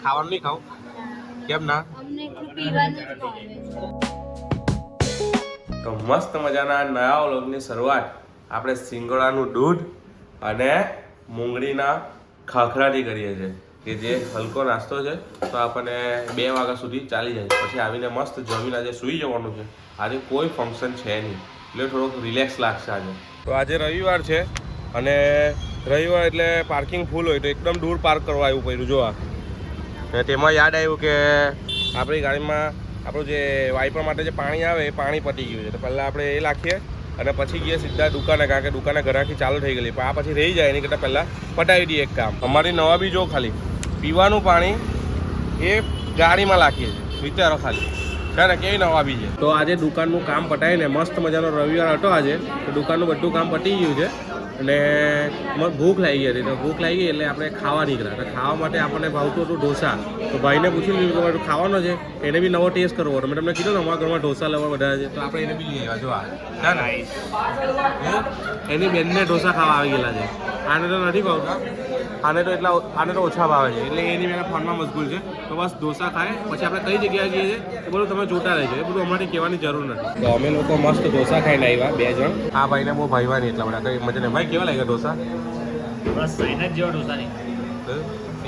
ખાવાનું નહીં ખાવ કેમ ના? અમને એકલું પીવાનું જ ભાવે છે. તો મસ્ત મજાના નયા વ્લોગની શરૂઆત આપણે સિંગોડાનું દૂધ અને મૂંગળીના ખાખરાથી કરીએ છીએ કે જે હલકો નાસ્તો છે. તો આપણને 2 વાગ્યા સુધી ચાલી જાય, પછી આવીને મસ્ત જમીને આજે સૂઈ જવાનું છે. આજે કોઈ ફંક્શન છે નહીં એટલે થોડોક રિલેક્સ લાગશે આજે. તો આજે રવિવાર છે અને રવિવાર એટલે પાર્કિંગ ફૂલ હોય તો એકદમ દૂર પાર્ક કરવા આવ્યું પડ્યું. જો આ તેમાં યાદ આવ્યું કે આપણી ગાડીમાં આપણું જે વાઇપર માટે જે પાણી આવે એ પાણી પતી ગયું છે. તો પહેલાં આપણે એ નાખીએ અને પછી ગઈએ સીધા દુકાને, કારણ કે દુકાને ઘરાકી ચાલુ થઈ ગયેલી. પણ આ પછી રહી જાય એની કરતાં પહેલાં પટાવી દઈએ એક કામ. અમારી નવા બી જો ખાલી પીવાનું પાણી એ ગાડીમાં નાખીએ છીએ, વિચારો ખાલી છે ને કેવી નવા બી છે. તો આજે દુકાનનું કામ પટાવીને મસ્ત મજાનો રવિવાર હતો આજે, તો દુકાનનું બધું કામ પતી ગયું છે અને ભૂખ લાગી ગઈ હતી. તો ભૂખ લાગી ગઈ એટલે આપણે ખાવા નીકળ્યા. તો ખાવા માટે આપણને ભાવતું હતું ઢોસા. તો ભાઈને પૂછી લીધું કે ખાવાનો છે, એને બી નવો ટેસ્ટ કરવો હતો. મેં તમને કીધું ને અમારા ઘરમાં ઢોસા લેવા બધા છે, તો આપણે એને બી લઈ આવ્યા. જો આ એની બેનને ઢોસા ખાવા આવી ગયેલા છે. આને તો નથી ભાવતા, આને તો ઓછા ભાવે છે એટલે એની મેં ફોનમાં મશગુલ છે. તો બસ ઢોસા ખાય પછી આપણે કઈ જગ્યાએ જઈએ છીએ એ બધું તમે જોતા રહેજો. એ બધું અમારે કહેવાની જરૂર નથી. તો અમે લોકો મસ્ત ઢોસા ખાઈને આવ્યા 2 જણ. આ ભાઈને બહુ ભાઈવા નહીં એટલા બધા કઈ મજા નહીં. ભાઈ કેવા લાગ્યા ઢોસા? બસ સાઈનાથ જેવા ઢોસા નહીં.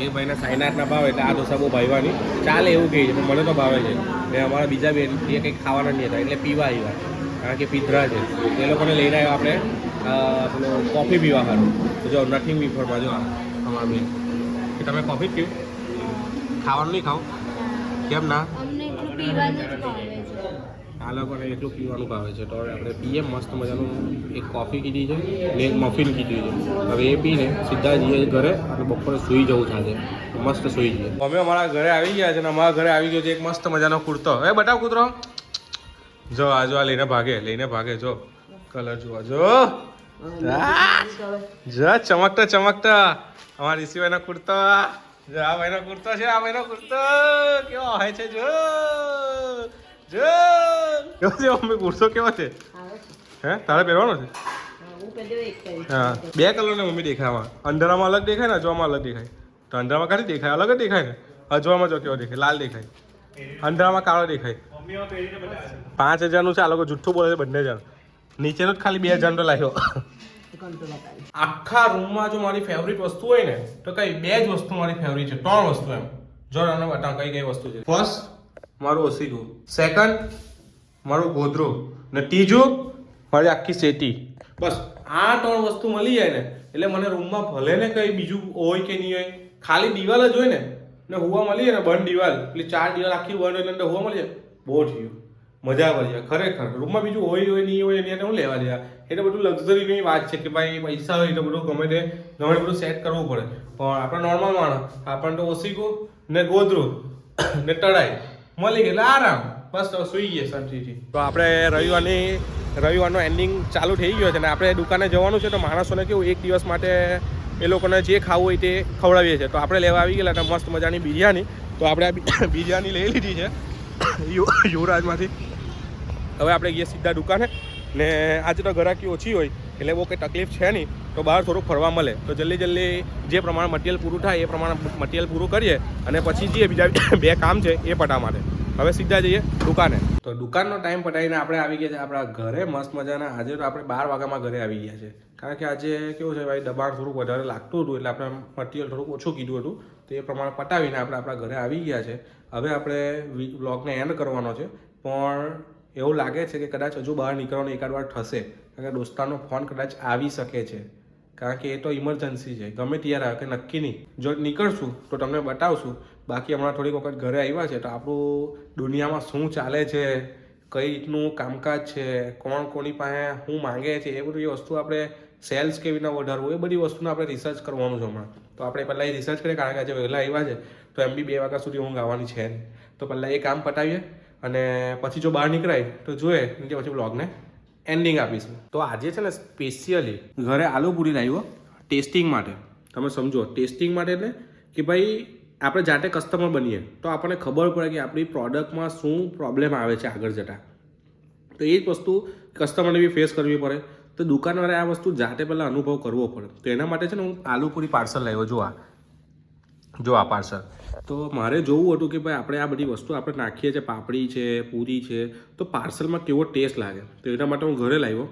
એ ભાઈને સાઈનાથના ભાવે એટલે આ ઢોસા બહુ ભાઈવા નહીં. ચાલે એવું કહે છે પણ મને તો ભાવે છે. ને અમારા બીજા બે કંઈક ખાવાના નહીં હતા એટલે પીવા આવ્યા, કારણ કે પીધરા છે. એ લોકોને લઈને આવ્યા આપણે પેલો કોફી પીવા સારું. તો જો નથિંગ બિફોરમાં જો અમારા બેન કે તમે કોફી પીવ, ખાવાનું નહીં ખાવ કેમ ના? અમને એકલું પીવાનું જ ભાવે છે. આ લોકોને એટલું પીવાનું ભાવે છે. તો હવે આપણે પીએ મસ્ત મજાનું. એક કોફી કીધી છે ને એક મફિન કીધી છે. હવે એ પીને સીધા જઈએ ઘરે અને બપોરે સૂઈ જવું છે આજે. મસ્ત સૂઈ જઈએ. અમે અમારા ઘરે આવી ગયા છે અને અમારા ઘરે આવી ગયો છે એક મસ્ત મજાનો કુર્તો. હવે બતાવ કૂતરો, જો આ જો આ લઈને ભાગે જો કલર જોવા જો ચમકતા ચમકતા અમારા ઋષિભાઈનો કુર્તો. જો આ ભાઈનો કુર્તો છે, આ ભાઈનો કુર્તો કેવો હોય છે. જો કેવો છે મમ્મી કુર્તો કેવો છે? હે તારે પહેરવાનો છે? હા 2 કલરને મમ્મી દેખાય. અંધારામાં અલગ દેખાય ને અજવામાં અલગ દેખાય. તો અંધારામાં કાઢી દેખાય, અલગ જ દેખાય ને. અજવામાં જો કેવો દેખાય, લાલ દેખાય. અંધારામાં કાળો દેખાય. 5000નું છે. આ લોકો જુઠ્ઠું બોલે છે બંને જણ. નીચેનો જ ખાલી 2 જણ તો લાગ્યો. આખા રૂમમાં જો મારી ફેવરિટ વસ્તુ હોય ને તો કઈ 2 જ વસ્તુ મારી ફેવરિટ છે. 3 વસ્તુ એમ. જો તમને બતાવ કઈ વસ્તુ છે. ફર્સ્ટ મારું ઓસીકું, સેકન્ડ મારું ગોદરું ને ત્રીજું મારી આખી સેટી. બસ આ 3 વસ્તુ મળી જાય ને એટલે મને રૂમમાં ભલે ને કંઈ બીજું હોય કે નહીં હોય, ખાલી દિવાલ જ હોય ને હુવા મળી જાય ને, બંધ દિવાલ એટલે 4 દિવાલ આખી બંધ હોય એટલે હુવા મળી જાય, બહુ થયું. મજા પડી જાય ખરેખર. રૂમમાં બીજું હોય નહીં હોય એની હું લેવા જાય. એટલે બધું લક્ઝરીની વાત છે કે ભાઈ પૈસા હોય તો બધું ગમે તે બધું સેટ કરવું પડે. પણ આપણે નોર્મલ માણસ આપણને તો ઓસીકું ને ગોદરું ને તળાઈ મળી ગયેલા આરામ. બસ તો સૂઈ ગયા શાંતિથી. તો આપણે રવિવારનો એન્ડિંગ ચાલુ થઈ ગયો છે ને આપણે દુકાને જવાનું છે. તો માણસોને કેવું એક દિવસ માટે એ લોકોને જે ખાવું હોય તે ખવડાવીએ છીએ. તો આપણે લેવા આવી ગયેલા હતા મસ્ત મજાની બિરયાની. તો આપણે આ બિરયાની લઈ લીધી છે યુવરાજમાંથી. હવે આપણે ગયા સીધા દુકાને ને આજે તો ગ્રાહકી ઓછી હોય એટલે બહુ કંઈ તકલીફ છે નહીં. તો બહાર થોડુંક ફરવા મળે. તો જલ્દી જે પ્રમાણે મટીરિયલ પૂરું થાય એ પ્રમાણે મટીરિયલ પૂરું કરીએ અને પછી જઈએ બીજા 2 કામ છે એ પટા માટે. હવે સીધા જઈએ દુકાને. તો દુકાનનો ટાઈમ પટાવીને આપણે આવી ગયા છે આપણા ઘરે મસ્ત મજાના. આજે તો આપણે 12 વાગ્યામાં ઘરે આવી ગયા છે, કારણ કે આજે કેવું છે ભાઈ દબાણ થોડુંક વધારે લાગતું હતું એટલે આપણે મટીરિયલ થોડુંક ઓછું કીધું હતું. તો એ પ્રમાણે પટાવીને આપણે આપણા ઘરે આવી ગયા છે. હવે આપણે વ્લોગને એન્ડ કરવાનો છે. પણ એવું લાગે છે કે કદાચ હજુ બહાર નીકળવાનો એકાદ વાર થશે, કારણ કે દોસ્તારનો ફોન કદાચ આવી શકે છે, કારણ કે એ તો ઇમરજન્સી છે. ગમે ત્યારે આવે કે નક્કી નહીં. જો નીકળશું તો તમને બતાવશું. બાકી હમણાં થોડીક વખત ઘરે આવ્યા છે તો આપણું દુનિયામાં શું ચાલે છે, કઈ રીતનું કામકાજ છે, કોણ કોની પાસે શું માંગે છે, એ બધી વસ્તુ આપણે સેલ્સ કેવી રીતના વધારવું એ બધી વસ્તુને આપણે રિસર્ચ કરવાનું છે હમણાં. તો આપણે પહેલાં એ રિસર્ચ કરીએ, કારણ કે આજે વહેલા આવ્યા છે તો એમ બી 2 વાગ્યા સુધી ઊંઘ આવવાની છે નહીં. તો પહેલાં એ કામ પતાવીએ અને પછી જો બહાર નીકળાય તો જોઈએ કે પછી બ્લોગને એન્ડિંગ આપીશું. તો આજે છે ને સ્પેશિયલી ઘરે આલુપૂરી લાવ્યો ટેસ્ટિંગ માટે. તમે સમજો ટેસ્ટિંગ માટે એટલે કે ભાઈ આપણે જાતે કસ્ટમર બનીએ તો આપણને ખબર પડે કે આપણી પ્રોડક્ટમાં શું પ્રોબ્લેમ આવે છે આગળ જતાં. તો એ જ વસ્તુ કસ્ટમરને બી ફેસ કરવી પડે. તો દુકાનવાળાએ આ વસ્તુ જાતે પહેલાં અનુભવ કરવો પડે. તો એના માટે છે ને હું આલુપૂરી પાર્સલ લાવ્યો. જો આ જો આ પાર્સલ તો મારે જોવું હતું કે ભાઈ આપણે આ બધી વસ્તુ આપણે નાખીએ છીએ, પાપડી છે, પૂરી છે, તો પાર્સલમાં કેવો ટેસ્ટ લાગે. તો એના માટે હું ઘરે લાવ્યો,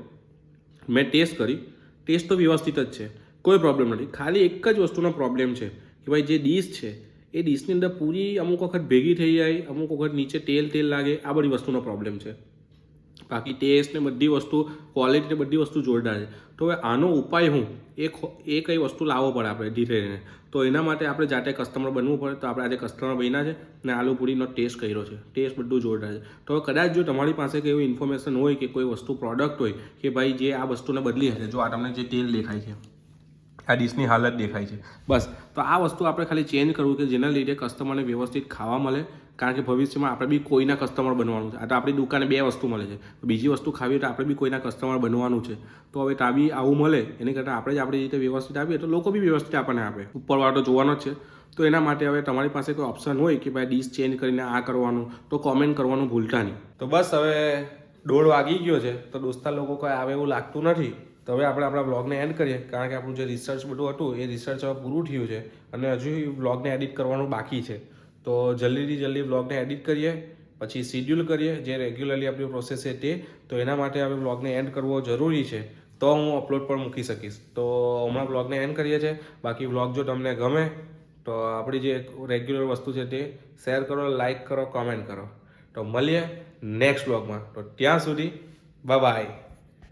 મેં ટેસ્ટ કરી. ટેસ્ટ તો વ્યવસ્થિત જ છે, કોઈ પ્રોબ્લેમ નથી. ખાલી એક જ વસ્તુનો પ્રોબ્લેમ છે કે ભાઈ જે ડીશ છે એ ડીશની અંદર પૂરી અમુક વખત ભેગી થઈ જાય, અમુક વખત નીચે તેલ લાગે, આ બધી વસ્તુનો પ્રોબ્લેમ છે. બાકી ટેસ્ટ ને બધી વસ્તુ, ક્વોલિટી ને બધી વસ્તુ જોરદાર છે. તો હવે આનો ઉપાય હું એ કઈ વસ્તુ લાવવો પડે આપણે ધીરે ધીરે. તો એના માટે આપણે જાતે કસ્ટમર બનવું પડે. તો આપણે આજે કસ્ટમર બન્યા છે ને આલુ પૂરીનો ટેસ્ટ કર્યો છે. ટેસ્ટ બધું જોરદાર છે. તો હવે કદાચ જો તમારી પાસે કોઈ એવી ઇન્ફોર્મેશન હોય કે કોઈ વસ્તુ પ્રોડક્ટ હોય કે ભાઈ જે આ વસ્તુને બદલી હશે, જો આ તમને જે તેલ દેખાય છે, આ ડીશની હાલત દેખાય છે, બસ તો આ વસ્તુ આપણે ખાલી ચેન્જ કરવું કે જેના લીધે કસ્ટમરને વ્યવસ્થિત ખાવા મળે. કારણ કે ભવિષ્યમાં આપણે બી કોઈના કસ્ટમર બનવાનું છે. આ તો આપણી દુકાને 2 વસ્તુ મળે છે, બીજી વસ્તુ ખાવી હોય તો આપણે બી કોઈના કસ્ટમર બનવાનું છે. તો હવે ત્યાં બી આવું મળે એની કરતાં આપણે જ આપણી રીતે વ્યવસ્થિત આપીએ તો લોકો બી વ્યવસ્થિત આપણને આપે. ઉપરવાળો તો જોવાનો જ છે. તો એના માટે હવે તમારી પાસે કોઈ ઓપ્શન હોય કે ભાઈ ડીશ ચેન્જ કરીને આ કરવાનું, તો કોમેન્ટ કરવાનું ભૂલતા નહીં. તો બસ હવે 1:30 વાગી ગયો છે, તો દોસ્તાર લોકો કોઈ આવે એવું લાગતું નથી. તો હવે આપણે આપણા બ્લોગને એન્ડ કરીએ, કારણ કે આપણું જે રિસર્ચ બધું હતું એ રિસર્ચ હવે પૂરું થયું છે અને હજુ બ્લોગને એડિટ કરવાનું બાકી છે. તો જલ્દીથી જલ્દી બ્લોગને એડિટ કરીએ, પછી શિડ્યુલ કરીએ જે રેગ્યુલરલી આપણી પ્રોસેસ છે તે. તો એના માટે હવે બ્લોગને એન્ડ કરવો જરૂરી છે, તો હું અપલોડ પણ મૂકી શકીશ. તો હમણાં બ્લોગને એન્ડ કરીએ છીએ. બાકી બ્લોગ જો તમને ગમે તો આપણી જે રેગ્યુલર વસ્તુ છે તે શેર કરો, લાઇક કરો, કોમેન્ટ કરો. તો મળીએ નેક્સ્ટ બ્લોગમાં. તો ત્યાં સુધી બાય.